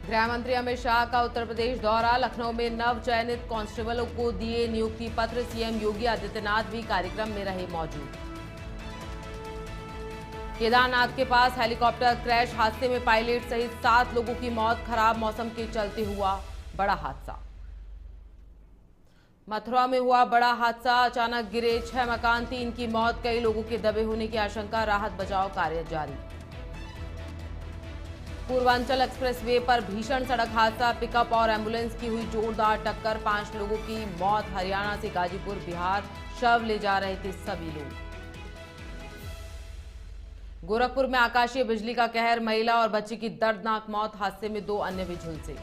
गृह मंत्री अमित शाह का उत्तर प्रदेश दौरा। लखनऊ में नव चयनित कांस्टेबलों को दिए नियुक्ति पत्र। सीएम योगी आदित्यनाथ भी कार्यक्रम में रहे मौजूद। केदारनाथ के पास हेलीकॉप्टर क्रैश हादसे में पायलट सहित 7 लोगों की मौत। खराब मौसम के चलते हुआ बड़ा हादसा। मथुरा में हुआ बड़ा हादसा। अचानक गिरे 6 मकान, 3 की मौत, कई लोगों के दबे होने की आशंका। राहत बचाव कार्य जारी। पूर्वांचल एक्सप्रेस वे पर भीषण सड़क हादसा। पिकअप और एम्बुलेंस की हुई जोरदार टक्कर, 5 लोगों की मौत। हरियाणा से गाजीपुर बिहार शव ले जा रहे थे सभी लोग। गोरखपुर में आकाशीय बिजली का कहर, महिला और बच्ची की दर्दनाक मौत। हादसे में 2 अन्य भी झुलसे।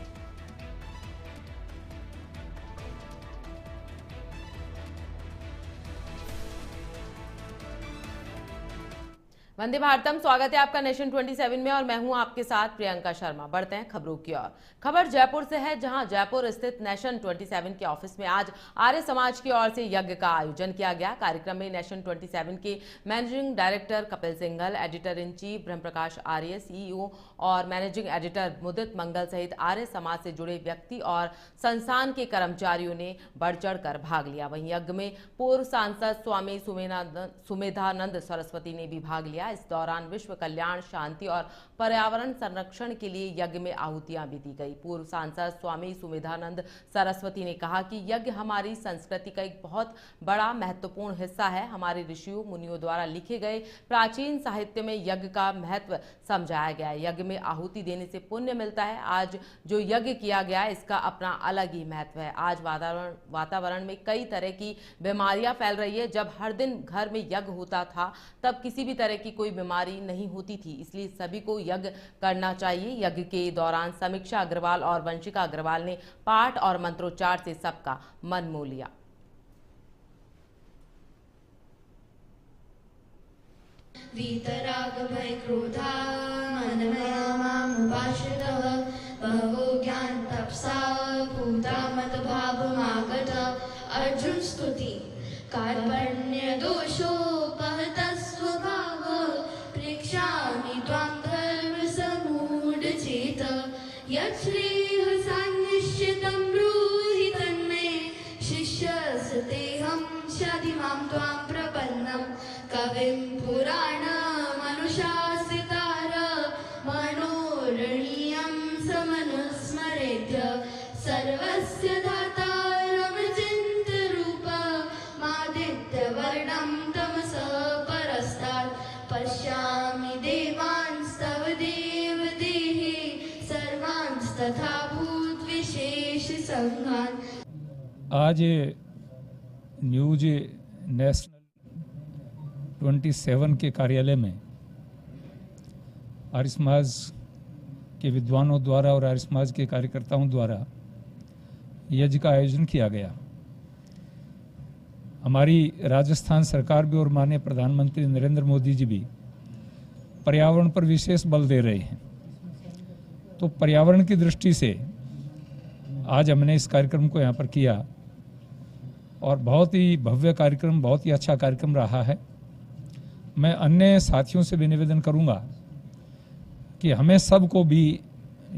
वंदे भारतम, स्वागत है आपका नेशन 27 में और मैं हूं आपके साथ प्रियंका शर्मा। बढ़ते हैं खबरों की ओर। खबर जयपुर से है, जहां जयपुर स्थित नेशन 27 के ऑफिस में आज आर्य समाज की ओर से यज्ञ का आयोजन किया गया। कार्यक्रम में नेशन 27 के managing director Kapil Singhal, editor in chief Brahm Prakash Arya, CEO और मैनेजिंग एडिटर मुदित मंगल सहित आर्य समाज से जुड़े व्यक्ति और संस्थान के कर्मचारियों ने बढ़ चढ़कर भाग लिया। वहीं यज्ञ में पूर्व सांसद स्वामी सुमेधानंद सरस्वती ने भी भाग लिया। इस दौरान विश्व कल्याण, शांति और पर्यावरण संरक्षण के लिए यज्ञ में आहुतियां भी दी गई। पूर्व सांसद स्वामी सुमेधानंद सरस्वती ने कहा कि यज्ञ हमारी संस्कृति का एक बहुत बड़ा महत्वपूर्ण हिस्सा है। हमारे ऋषियों मुनियों द्वारा लिखे गए प्राचीन साहित्य में यज्ञ का महत्व समझाया गया है। यज्ञ में आहुति देने से पुण्य मिलता है। आज जो यज्ञ किया गया है इसका अपना अलग ही महत्व है। आज वातावरण में कई तरह की बीमारियां फैल रही है। जब हर दिन घर में यज्ञ होता था तब किसी भी तरह की कोई बीमारी नहीं होती थी, इसलिए सभी को यज्ञ करना चाहिए। यज्ञ के दौरान समीक्षा अग्रवाल और वंशिका अग्रवाल ने पाठ और मंत्रोच्चार से सबका मन मोह लिया। वीतराग भय क्रोधा मनमया मामुपाश्रितः बहवो ज्ञान तपसा भूता मत भावमागत। अर्जुन स्तुति। कार्पण्य दोषोपहत स्वभाव प्रेक्षामि त्वां धर्म समूढचेत। यच्छ्रेयः सान्निश्चितं ब्रूहि तन्मे शिष्यस्तेऽहं शाधिमां त्वां प्रपन्नं। कविं पुराणमनुशासितार मनोरणीयं समनुस्मरेद्य। सर्वस्य धातारमचिन्त्यरूप मादित्यवर्णं तमसः परस्तात्। पश्यामि देवांस्तव देवदेहे सर्वांस्तथा भूतविशेष संघान्। आज न्यूज नेशनल 27 के कार्यालय में आर्य समाज के विद्वानों द्वारा और आर्य समाज के कार्यकर्ताओं द्वारा यज्ञ का आयोजन किया गया। हमारी राजस्थान सरकार भी और माननीय प्रधानमंत्री नरेंद्र मोदी जी भी पर्यावरण पर विशेष बल दे रहे हैं। तो पर्यावरण की दृष्टि से आज हमने इस कार्यक्रम को यहाँ पर किया और बहुत ही भव्य कार्यक्रम, बहुत ही अच्छा कार्यक्रम रहा है। मैं अन्य साथियों से भी निवेदन करूंगा कि हमें सबको भी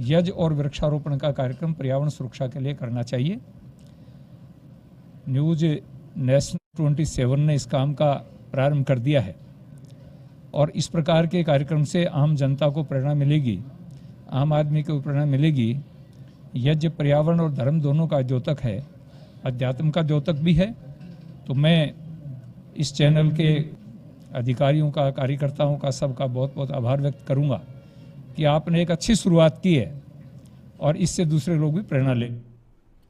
यज्ञ और वृक्षारोपण का कार्यक्रम पर्यावरण सुरक्षा के लिए करना चाहिए। न्यूज नेशनल 27 ने इस काम का प्रारंभ कर दिया है और इस प्रकार के कार्यक्रम से आम जनता को प्रेरणा मिलेगी, आम आदमी को प्रेरणा मिलेगी। यज्ञ पर्यावरण और धर्म दोनों का द्योतक है, अध्यात्म का द्योतक भी है। तो मैं इस चैनल के अधिकारियों का, कार्यकर्ताओं का, सबका बहुत बहुत आभार व्यक्त करूंगा कि आपने एक अच्छी शुरुआत की है और इससे दूसरे लोग भी प्रेरणा लें।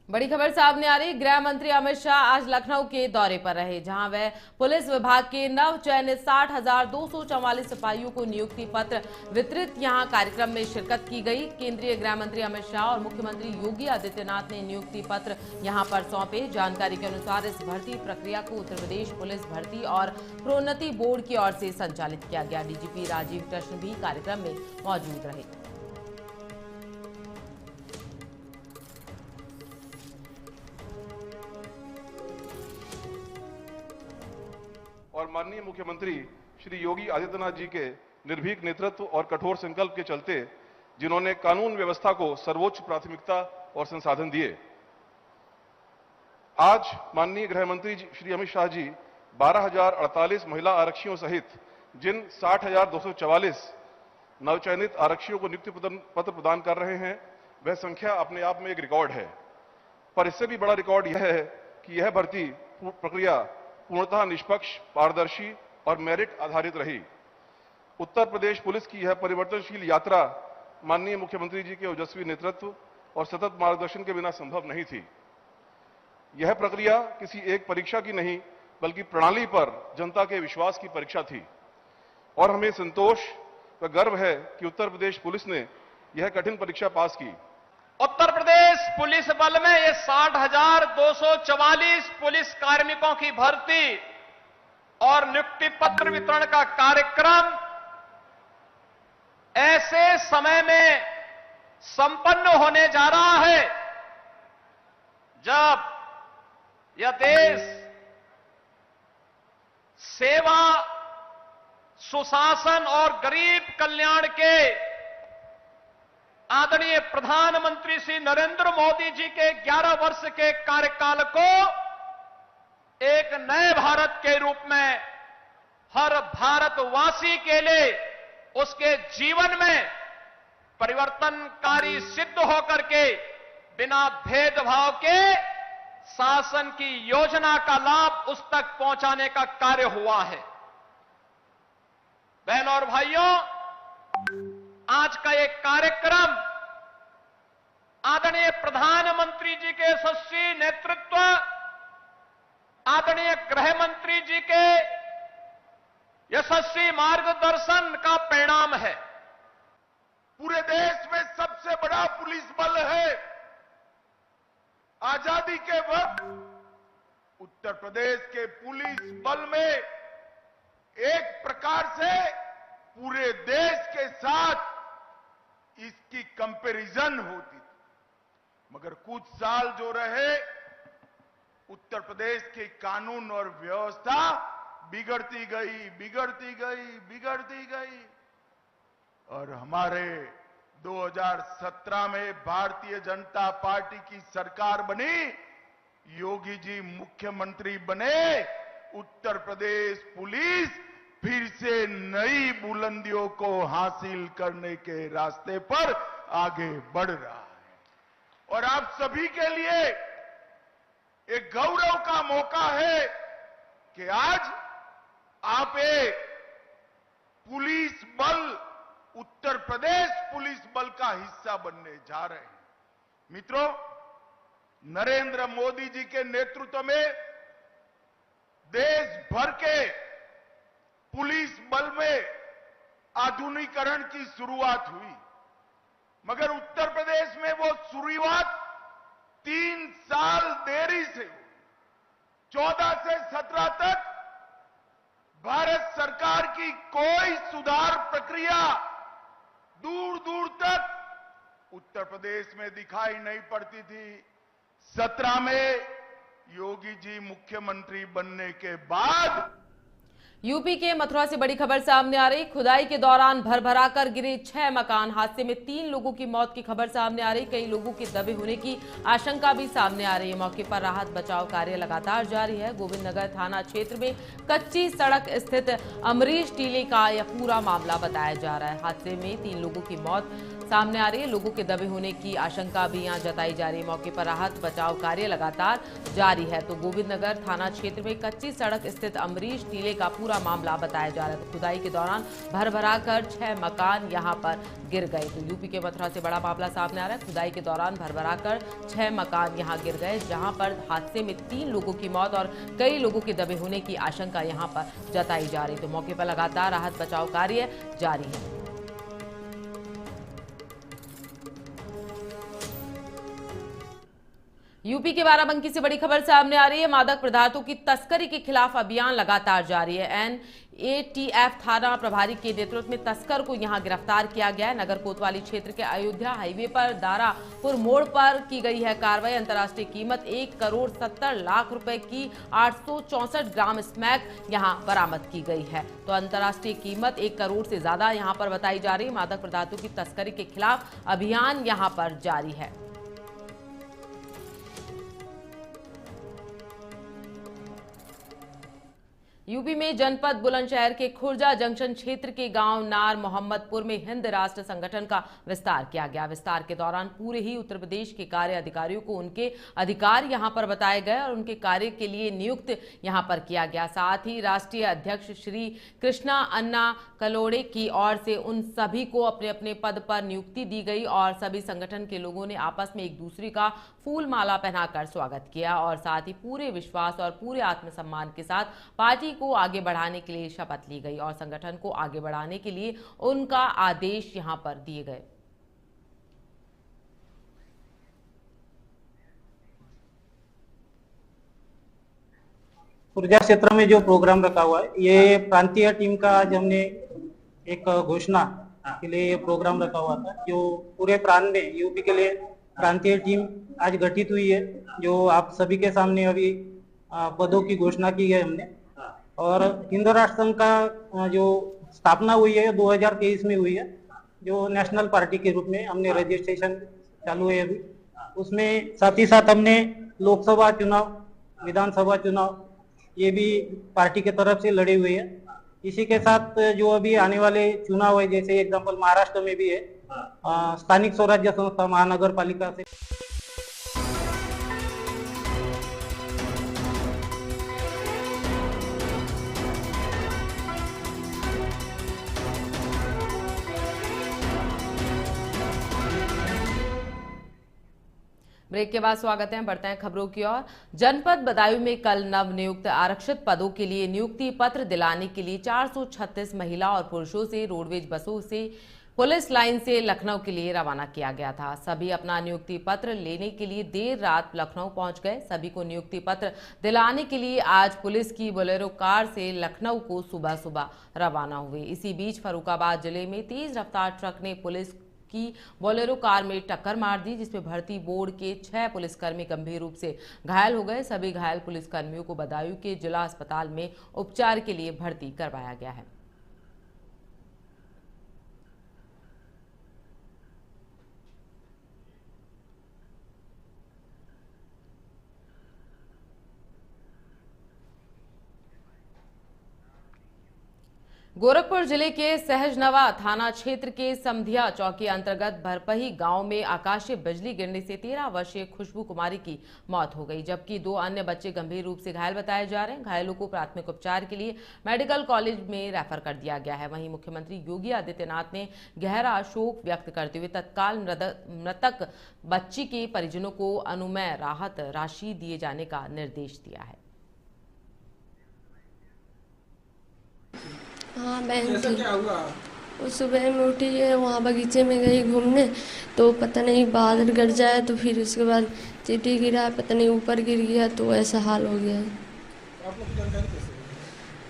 बड़ी खबर सामने आ रही। गृह मंत्री अमित शाह आज लखनऊ के दौरे पर रहे, जहां वह पुलिस विभाग के नव चयनित 60,244 सिपाहियों को नियुक्ति पत्र वितरित। यहां कार्यक्रम में शिरकत की गई। केंद्रीय गृह मंत्री अमित शाह और मुख्यमंत्री योगी आदित्यनाथ ने नियुक्ति पत्र यहां पर सौंपे। जानकारी के अनुसार इस भर्ती प्रक्रिया को उत्तर प्रदेश पुलिस भर्ती और प्रोन्नति बोर्ड की ओर से संचालित किया गया। डीजीपी राजीव कृष्ण भी कार्यक्रम में मौजूद रहे। और माननीय मुख्यमंत्री श्री योगी आदित्यनाथ जी के निर्भीक नेतृत्व और कठोर संकल्प के चलते जिन्होंने कानून व्यवस्था को सर्वोच्च प्राथमिकता और संसाधन दिए। आज माननीय गृह मंत्री श्री अमित शाह जी 12,048 महिला आरक्षियों सहित जिन 60,244 नवचयनित आरक्षियों को नियुक्ति पत्र प्रदान कर रहे हैं, वह संख्या अपने आप में एक रिकॉर्ड है। पर इससे भी बड़ा रिकॉर्ड यह है कि यह भर्ती प्रक्रिया पूर्णतः निष्पक्ष, पारदर्शी और मेरिट आधारित रही। उत्तर प्रदेश पुलिस की यह परिवर्तनशील यात्रा माननीय मुख्यमंत्री जी के ओजस्वी नेतृत्व और सतत मार्गदर्शन के बिना संभव नहीं थी। यह प्रक्रिया किसी एक परीक्षा की नहीं, बल्कि प्रणाली पर जनता के विश्वास की परीक्षा थी और हमें संतोष व गर्व है कि उत्तर प्रदेश पुलिस ने यह कठिन परीक्षा पास की। उत्तर प्रदेश पुलिस बल में ये 60,244 पुलिस कार्मिकों की भर्ती और नियुक्ति पत्र वितरण का कार्यक्रम ऐसे समय में संपन्न होने जा रहा है जब यह देश सेवा, सुशासन और गरीब कल्याण के आदरणीय प्रधानमंत्री श्री नरेंद्र मोदी जी के 11 वर्ष के कार्यकाल को एक नए भारत के रूप में हर भारतवासी के लिए उसके जीवन में परिवर्तनकारी सिद्ध होकर के बिना भेदभाव के शासन की योजना का लाभ उस तक पहुंचाने का कार्य हुआ है। बहनों और भाइयों, आज का एक कार्यक्रम आदरणीय प्रधानमंत्री जी के यशस्वी नेतृत्व, आदरणीय गृह मंत्री जी के यशस्वी मार्गदर्शन का परिणाम है। पूरे देश में सबसे बड़ा पुलिस बल है। आजादी के वक्त उत्तर प्रदेश के पुलिस बल में एक प्रकार से पूरे देश के साथ इसकी कंपैरिजन होती थी, मगर कुछ साल जो रहे उत्तर प्रदेश की कानून और व्यवस्था बिगड़ती गई और हमारे 2017 में भारतीय जनता पार्टी की सरकार बनी, योगी जी मुख्यमंत्री बने, उत्तर प्रदेश पुलिस फिर से नई बुलंदियों को हासिल करने के रास्ते पर आगे बढ़ रहा है। और आप सभी के लिए एक गौरव का मौका है कि आज आप एक पुलिस बल, उत्तर प्रदेश पुलिस बल का हिस्सा बनने जा रहे हैं। मित्रों, नरेंद्र मोदी जी के नेतृत्व में देश भर के पुलिस बल में आधुनिकीकरण की शुरुआत हुई, मगर उत्तर प्रदेश में वो शुरुआत 3 साल देरी से हुई। 14 से 17 तक भारत सरकार की कोई सुधार प्रक्रिया दूर दूर तक उत्तर प्रदेश में दिखाई नहीं पड़ती थी। 17 में योगी जी मुख्यमंत्री बनने के बाद यूपी के मथुरा से बड़ी खबर सामने आ रही। खुदाई के दौरान भरभराकर गिरे 6 मकान। हादसे में 3 लोगों की मौत की खबर सामने आ रही। कई लोगों के दबे होने की आशंका भी सामने आ रही है। मौके पर राहत बचाव कार्य लगातार जारी है। गोविंद नगर थाना क्षेत्र में कच्ची सड़क स्थित अमरीश टीले का यह पूरा मामला बताया जा रहा है। हादसे में 3 लोगों की मौत सामने आ रही है। लोगों के दबे होने की आशंका भी यहां जताई जा रही है। मौके पर राहत बचाव कार्य लगातार जारी है। तो गोविंद नगर थाना क्षेत्र में कच्ची सड़क स्थित अमरीश टीले का पूरा मामला बताया जा रहा है। तो खुदाई के दौरान भरभराकर 6 मकान यहां पर गिर गए। तो यूपी के मथुरा से बड़ा मामला सामने आ रहा है। खुदाई के दौरान भरभराकर 6 मकान यहां गिर गए, जहां पर हादसे में 3 लोगों की मौत और कई लोगों के दबे होने की आशंका यहां पर जताई जा रही है। तो मौके पर लगातार राहत बचाव कार्य जारी है। यूपी के बाराबंकी से बड़ी खबर सामने आ रही है। मादक पदार्थों की तस्करी के खिलाफ अभियान लगातार जारी है। ATF थाना प्रभारी के नेतृत्व में तस्कर को यहां गिरफ्तार किया गया है। नगर कोतवाली क्षेत्र के अयोध्या हाईवे पर दारापुर मोड़ पर की गई है कार्रवाई। अंतर्राष्ट्रीय कीमत 1,70,00,000 रुपए की 864 ग्राम स्मैक यहां बरामद की गई है। तो अंतर्राष्ट्रीय कीमत 1 करोड़ से ज्यादा यहां पर बताई जा रही है। मादक पदार्थों की तस्करी के खिलाफ अभियान यहां पर जारी है। यूपी में जनपद बुलंदशहर के खुर्जा जंक्शन क्षेत्र के गांव नार मोहम्मदपुर में हिंद राष्ट्र संगठन का विस्तार किया गया। विस्तार के दौरान पूरे ही उत्तर प्रदेश के कार्य अधिकारियों को उनके अधिकार यहां पर बताए गए और उनके कार्य के लिए नियुक्त यहां पर किया गया। साथ ही राष्ट्रीय अध्यक्ष श्री कृष्णा अन्ना कलोड़े की ओर से उन सभी को अपने अपने पद पर नियुक्ति दी गई और सभी संगठन के लोगों ने आपस में एक दूसरे का फूल माला पहनाकर स्वागत किया और साथ ही पूरे विश्वास और पूरे आत्मसम्मान के साथ पार्टी को आगे बढ़ाने के लिए शपथ ली गई और संगठन को आगे बढ़ाने के लिए उनका आदेश यहां पर दिए गए। खुर्जा क्षेत्र में जो प्रोग्राम रखा हुआ है, ये प्रांतीय टीम का आज हमने एक घोषणा के लिए ये प्रोग्राम रखा हुआ था। जो पूरे प्रांत में यूपी के लिए प्रांतीय टीम आज गठित हुई है, जो आप सभी के सामने अभी पदों की घोषणा की है हमने। और हिंदू राष्ट्र संघ का जो स्थापना हुई है 2023 में हुई है, जो नेशनल पार्टी के रूप में हमने रजिस्ट्रेशन चालू है अभी। उसमें साथ ही साथ हमने लोकसभा चुनाव, विधानसभा चुनाव ये भी पार्टी के तरफ से लड़े हुए हैं। इसी के साथ जो अभी आने वाले चुनाव है, जैसे एग्जाम्पल महाराष्ट्र में भी है, स्थानिक स्वराज्य संस्था महानगर पालिका से। ब्रेक के बाद स्वागत है, बढ़ते हैं खबरों की ओर। जनपद बदायूं में कल नवनियुक्त आरक्षित पदों के लिए नियुक्ति पत्र दिलाने के लिए 436 महिला और पुरुषों से रोडवेज बसों से पुलिस लाइन से लखनऊ के लिए रवाना किया गया था। सभी अपना नियुक्ति पत्र लेने के लिए देर रात लखनऊ पहुंच गए। सभी को नियुक्ति पत्र दिलाने के लिए आज पुलिस की बोलेरो कार से लखनऊ को सुबह सुबह रवाना हुए। इसी बीच फर्रुखाबाद जिले में तेज रफ्तार ट्रक ने पुलिस की बोलेरो कार में टक्कर मार दी, जिसमें भर्ती बोर्ड के 6 पुलिसकर्मी गंभीर रूप से घायल हो गए। सभी घायल पुलिसकर्मियों को बदायूं के जिला अस्पताल में उपचार के लिए भर्ती करवाया गया है। गोरखपुर जिले के सहजनवा थाना क्षेत्र के समधिया चौकी अंतर्गत भरपही गांव में आकाशीय बिजली गिरने से 13 वर्षीय खुशबू कुमारी की मौत हो गई, जबकि 2 अन्य बच्चे गंभीर रूप से घायल बताए जा रहे हैं। घायलों को प्राथमिक उपचार के लिए मेडिकल कॉलेज में रेफर कर दिया गया है। वहीं मुख्यमंत्री योगी आदित्यनाथ ने गहरा शोक व्यक्त करते हुए तत्काल मृतक बच्ची के परिजनों को अनुमेय राहत राशि दिए जाने का निर्देश दिया है। हाँ बहन थी, वो सुबह में उठी है, वहाँ बगीचे में गई घूमने, तो पता नहीं बादल गरज जाए, तो फिर उसके बाद चींटी गिरा, पता नहीं ऊपर गिर गया, तो ऐसा हाल हो गया।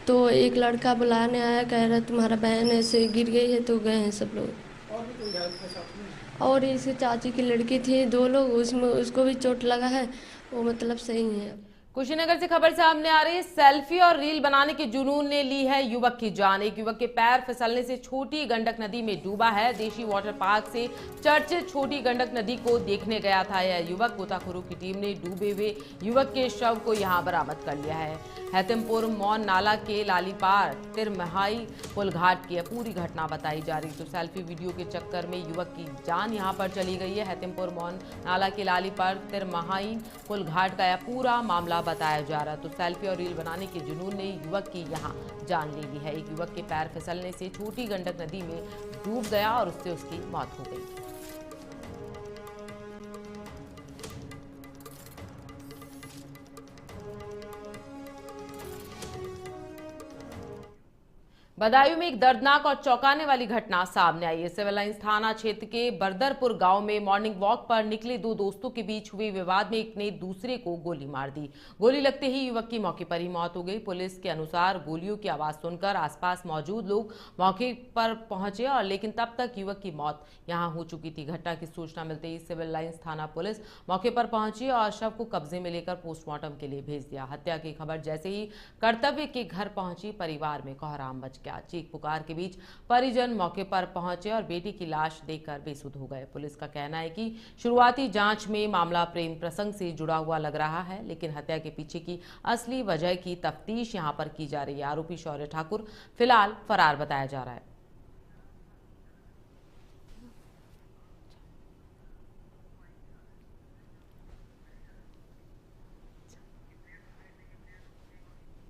तो एक लड़का बुलाने आया, कह रहा तुम्हारा बहन ऐसे गिर गई है, तो गए हैं सब लोग। और इसकी चाची की लड़की थी, 2 लोग, उसमें उसको भी चोट लगा है, वो मतलब सही है। कुशीनगर से खबर सामने आ रही है। सेल्फी और रील बनाने के जुनून ने ली है युवक की जान। एक युवक के पैर फिसलने से छोटी गंडक नदी में डूबा है। देशी वाटर पार्क से चर्चित छोटी गंडक नदी को देखने गया था यह युवक। गोताखोरों की टीम ने डूबे हुए युवक के शव को यहां बरामद कर लिया है। हैतिमपुर मौन नाला के लालीपार तिरमहाई पुल घाट की पूरी घटना बताई जा रही। तो सेल्फी वीडियो के चक्कर में युवक की जान यहां पर चली गई है। हैतिमपुर मौन नाला के लालीपार तिरमहाई पुल घाट का यह पूरा मामला बताया जा रहा है। तो सेल्फी और रील बनाने के जुनून ने युवक की यहां जान ले ली है। एक युवक के पैर फिसलने से छोटी गंडक नदी में डूब गया और उससे उसकी मौत हो गई। बदायूं में एक दर्दनाक और चौंकाने वाली घटना सामने आई है। सिविल लाइंस थाना क्षेत्र के बरदरपुर गांव में मॉर्निंग वॉक पर निकले दो दोस्तों के बीच हुए विवाद में एक ने दूसरे को गोली मार दी। गोली लगते ही युवक की मौके पर ही मौत हो गई। पुलिस के अनुसार गोलियों की आवाज सुनकर आसपास मौजूद लोग मौके पर पहुंचे और लेकिन तब तक युवक की मौत यहां हो चुकी थी। घटना की सूचना मिलते ही सिविल लाइंस थाना पुलिस मौके पर पहुंची और शव को कब्जे में लेकर पोस्टमार्टम के लिए भेज दिया। हत्या की खबर जैसे ही कर्तव्य के घर पहुंची, परिवार में कोहराम मच गया। चीख पुकार के बीच परिजन मौके पर पहुंचे और बेटी की लाश देखकर बेसुध हो गए। पुलिस का कहना है कि शुरुआती जांच में मामला प्रेम प्रसंग से जुड़ा हुआ लग रहा है, लेकिन हत्या के पीछे की असली वजह की तफ्तीश यहां पर की जा रही है। आरोपी शौर्य ठाकुर फिलहाल फरार बताया जा रहा है।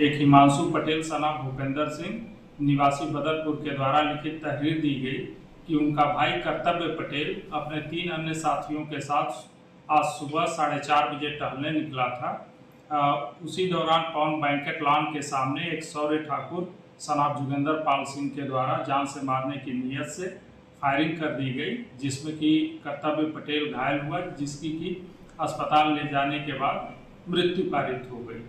एक हिमांशु पटेल सना भूपेंद्र सिंह निवासी बदरपुर के द्वारा लिखित तहरीर दी गई कि उनका भाई कर्तव्य पटेल अपने 3 अन्य साथियों के साथ आज सुबह 4:30 बजे टहलने निकला था। उसी दौरान पवन बैंकेट लॉन के सामने एक शौर्य ठाकुर सना जोगेंद्र पाल सिंह के द्वारा जान से मारने की नीयत से फायरिंग कर दी गई, जिसमें कि कर्तव्य पटेल घायल हुआ, जिसकी कि अस्पताल ले जाने के बाद मृत्यु पारित हो गई।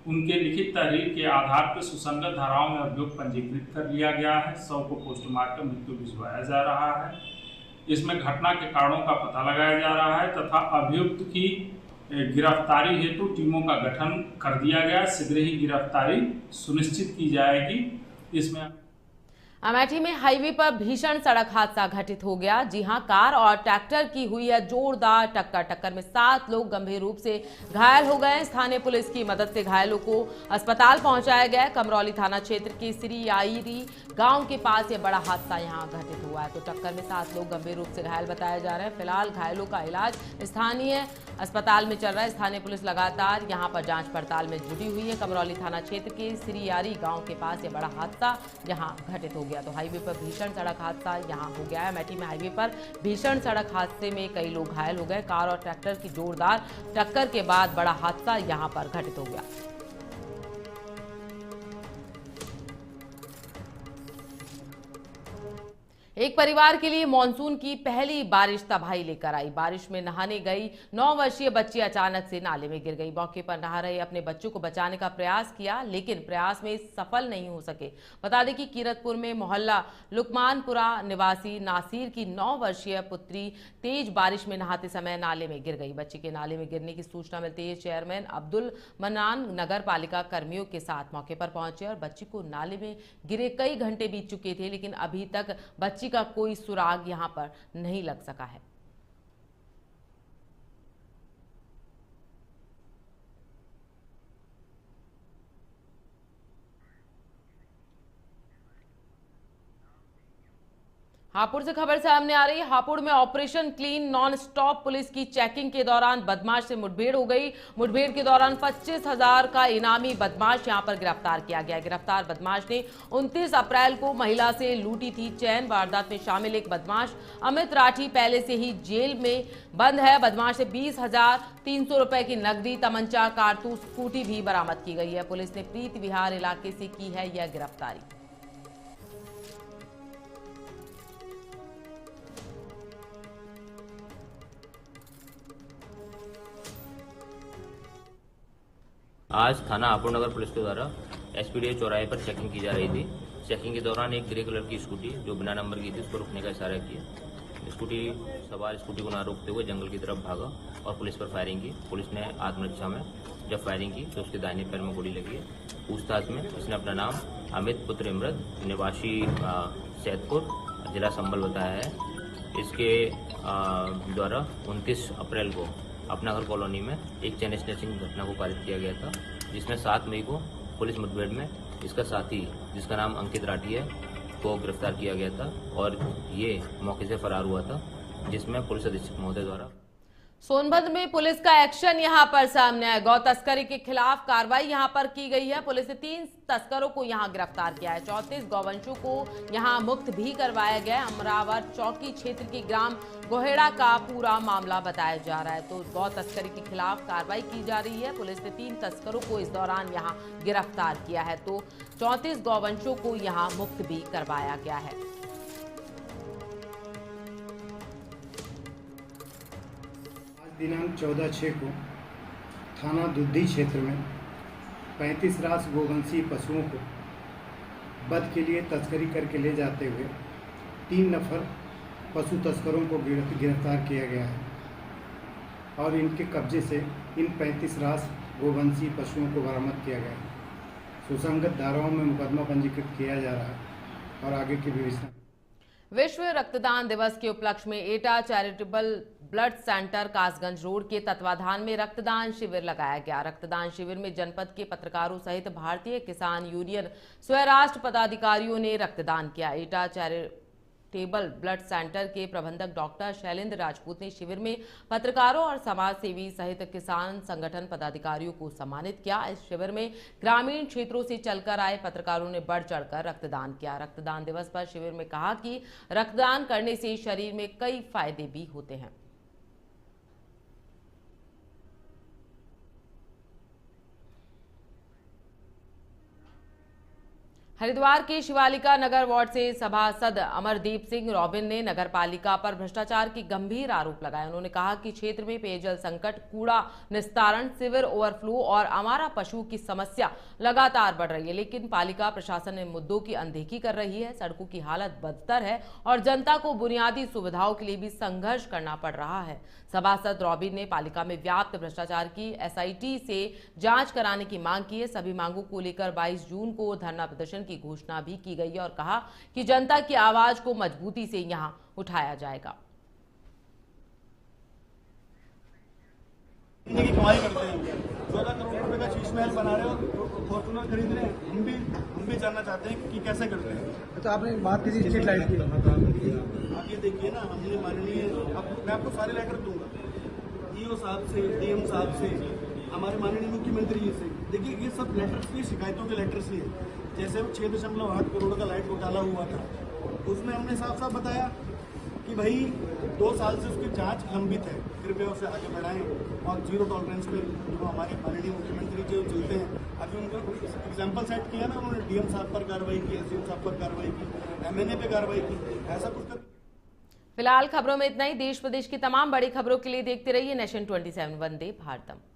उनके लिखित तहरीर के आधार पर सुसंगत धाराओं में अभियोग पंजीकृत कर लिया गया है। शव को पोस्टमार्टम हेतु भिजवाया जा रहा है। इसमें घटना के कारणों का पता लगाया जा रहा है तथा अभियुक्त की गिरफ्तारी हेतु टीमों का गठन कर दिया गया। शीघ्र ही गिरफ्तारी सुनिश्चित की जाएगी। इसमें अमेठी में हाईवे पर भीषण सड़क हादसा घटित हो गया। जी हां, कार और ट्रैक्टर की हुई है जोरदार टक्कर में 7 लोग गंभीर रूप से घायल हो गए। स्थानीय पुलिस की मदद से घायलों को अस्पताल पहुंचाया गया। कमरौली थाना क्षेत्र के श्रीयारी गांव के पास यह बड़ा हादसा यहां घटित हुआ है। तो टक्कर में 7 लोग गंभीर रूप से घायल बताए जा रहे हैं। फिलहाल घायलों का इलाज स्थानीय अस्पताल में चल रहा है। स्थानीय पुलिस लगातार यहां पर जांच पड़ताल में जुटी हुई है। कमरौली थाना क्षेत्र के श्रीयारी गांव के पास यह बड़ा हादसा यहां घटित हो गया। तो हाईवे पर भीषण सड़क हादसा यहां हो गया है। अमेठी में हाईवे पर भीषण सड़क हादसे में कई लोग घायल हो गए। कार और ट्रैक्टर की जोरदार टक्कर के बाद बड़ा हादसा यहां पर घटित हो गया। एक परिवार के लिए मानसून की पहली बारिश तबाही लेकर आई। बारिश में नहाने गई 9 वर्षीय बच्ची अचानक से नाले में गिर गई। मौके पर नहा रहे अपने बच्चों को बचाने का प्रयास किया, लेकिन प्रयास में सफल नहीं हो सके। बता दें कि कीरतपुर में मोहल्ला लुकमानपुरा निवासी नासिर की 9 वर्षीय पुत्री तेज बारिश में नहाते समय नाले में गिर गई। बच्ची के नाले में गिरने की सूचना मिलते ही चेयरमैन अब्दुल मन्नान नगर पालिका कर्मियों के साथ मौके पर पहुंचे और बच्ची को नाले में गिरे कई घंटे बीत चुके थे, लेकिन अभी तक बच्ची का कोई सुराग यहां पर नहीं लग सका है। हापुड़ से खबर सामने आ रही है। हापुड़ में operation clean non stop police की चेकिंग के दौरान बदमाश से मुठभेड़ हो गई। मुठभेड़ के दौरान 25,000 का इनामी बदमाश यहां पर गिरफ्तार किया गया। गिरफ्तार बदमाश ने 29 अप्रैल को महिला से लूटी थी चैन। वारदात में शामिल एक बदमाश अमित राठी पहले से ही जेल में बंद है। बदमाश से 20,300 रुपए की नकदी, तमंचा, कारतूस, स्कूटी भी बरामद की गई है। पुलिस ने प्रीत विहार इलाके से की है यह गिरफ्तारी। आज थाना हापुड़ नगर पुलिस के द्वारा एसपीडीए चौराहे पर चेकिंग की जा रही थी। चेकिंग के दौरान एक ग्रे कलर की स्कूटी जो बिना नंबर की थी, उसको रुकने का इशारा किया। स्कूटी सवार स्कूटी को ना रोकते हुए जंगल की तरफ भागा और पुलिस पर फायरिंग की। पुलिस ने आत्मरक्षा में जब फायरिंग की तो उसके दाहिने पैर में गोली लगी है। पूछताछ में इसने अपना नाम अमित पुत्र इमरत निवासी सैदपुर जिला संभल बताया है। इसके द्वारा 29 अप्रैल को अपना घर कॉलोनी में एक चैन स्नैचिंग घटना को पारित किया गया था, जिसमें 7 मई को पुलिस मुठभेड़ में इसका साथी जिसका नाम अंकित राठी है को गिरफ्तार किया गया था और ये मौके से फरार हुआ था, जिसमें पुलिस अधीक्षक महोदय द्वारा सोनभद्र में पुलिस का एक्शन यहां पर सामने आया। गौ तस्करी के खिलाफ कार्रवाई यहां पर की गई है। पुलिस ने 3 तस्करों को यहां गिरफ्तार किया है। 34 गौवंशों को यहां मुक्त भी करवाया गया है। अमरावर चौकी क्षेत्र के ग्राम गोहेड़ा का पूरा मामला बताया जा रहा है। तो गौ तस्करी के खिलाफ कार्रवाई की जा रही है। पुलिस ने 3 तस्करों को इस दौरान यहां गिरफ्तार किया है। तो 34 गौवंशों को यहां मुक्त भी करवाया गया है। दिनांक 14/6 को थाना दुद्धी क्षेत्र में 35 रास गोवंशीय पशुओं को वध के लिए तस्करी करके ले जाते हुए 3 नफर पशु तस्करों को गिरफ्तार किया गया है और इनके कब्जे से इन 35 रास गोवंशीय पशुओं को बरामद किया गया है। सुसंगत धाराओं में मुकदमा पंजीकृत किया जा रहा है और आगे की विवेचना। विश्व रक्तदान दिवस के उपलक्ष्य में एटा charitable blood centre Kasganj road के तत्वाधान में रक्तदान शिविर लगाया गया। रक्तदान शिविर में जनपद के पत्रकारों सहित भारतीय किसान यूनियन स्वराष्ट्र पदाधिकारियों ने रक्तदान किया। एटा चैरिटेबल ब्लड सेंटर के प्रबंधक डॉक्टर शैलेंद्र राजपूत ने शिविर में पत्रकारों और समाज सेवी सहित किसान संगठन पदाधिकारियों को सम्मानित किया। इस शिविर में ग्रामीण क्षेत्रों से चलकर आए पत्रकारों ने बढ़ चढ़कर रक्तदान किया। रक्तदान दिवस पर शिविर में कहा कि रक्तदान करने से शरीर में कई फायदे भी होते हैं। हरिद्वार के शिवालिका नगर वार्ड से सभासद अमरदीप सिंह रॉबिन ने नगर पालिका पर भ्रष्टाचार की गंभीर आरोप लगाए। उन्होंने कहा कि क्षेत्र में पेयजल संकट, कूड़ा निस्तारण, सीवर ओवरफ्लो और आवारा पशु की समस्या लगातार बढ़ रही है, लेकिन पालिका प्रशासन इन मुद्दों की अनदेखी कर रही है। सड़कों की हालत बदतर है और जनता को बुनियादी सुविधाओं के लिए भी संघर्ष करना पड़ रहा है। सभासद रॉबिन ने पालिका में व्याप्त भ्रष्टाचार की SIT से जांच कराने की मांग की है। सभी मांगों को लेकर 22 जून को धरना प्रदर्शन की घोषणा भी की गई है और कहा कि जनता की आवाज को मजबूती से यहां उठाया जाएगा। कमाई करते हैं, 14 करोड़ रुपए का शीश महल बना रहे हो, फॉर्चूनर खरीद रहे हैं। हम भी जानना चाहते हैं कि कैसे करते हैं। अच्छा, आपने बात की स्ट्रीट लाइट की, आप ये देखिए ना, हमने माननीय, मैं आपको सारे लेटर दूंगा, EO साहब से, DM साहब से, हमारे माननीय मुख्यमंत्री जी से। देखिए ये सब लेटर्स की शिकायतों के लेटर्स ही है। जैसे 6.8 करोड़ का लाइट घोटाला हुआ था, उसमें हमने साफ साफ बताया कि भाई 2 साल से उसकी जांच लंबित है, कृपया उसे आगे बढ़ाएं और 0 टॉलरेंस पर जो हमारे माननीय मुख्यमंत्री जो चलते हैं, अभी उनका एग्जाम्पल सेट किया ना उन्होंने, DM साहब पर कार्रवाई की, SDM साहब पर कार्रवाई की, MNA पे कार्रवाई की, ऐसा कुछ कर। फिलहाल खबरों में इतना ही। देश प्रदेश की तमाम बड़ी खबरों के लिए देखते रहिए नेशन 27। वंदे भारतम।